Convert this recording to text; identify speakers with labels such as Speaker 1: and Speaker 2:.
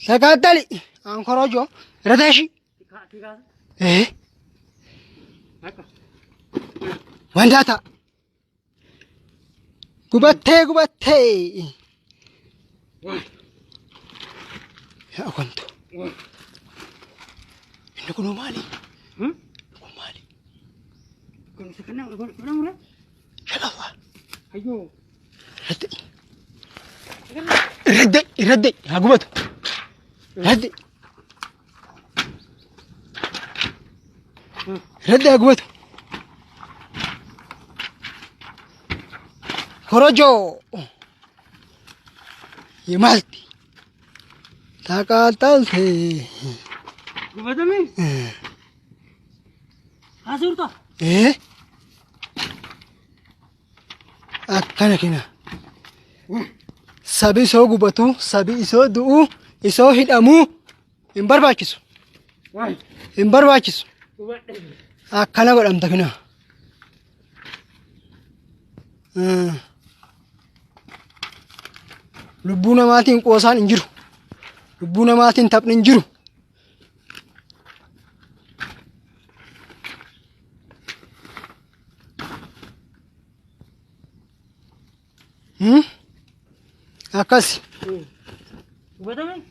Speaker 1: Sakatali. Ankorojo. Radeshi. Eh. Wandata. Gubate. Ya kwanto. Ini kuno mali. Kuno mali.
Speaker 2: Kuno sekarang mula.
Speaker 1: Shalawa.
Speaker 2: Ayo.
Speaker 1: Radde. Agubatu. Radde agubatu. Korojo. Yemalti. Takatalse.
Speaker 2: Gubatu mi? Asur to.
Speaker 1: Eh? Akkana kina. Sabi isoo gubatu, sabi isoo du'u, isoo hidhamu hin barbaachisu. Hin barbaachisu. Akkana godhamta kina. Lubbuu namaatiin qoosaan hin jiru. Lubbuu namaatiin taphni hin jiru. Akkas.
Speaker 2: Gubatu mi?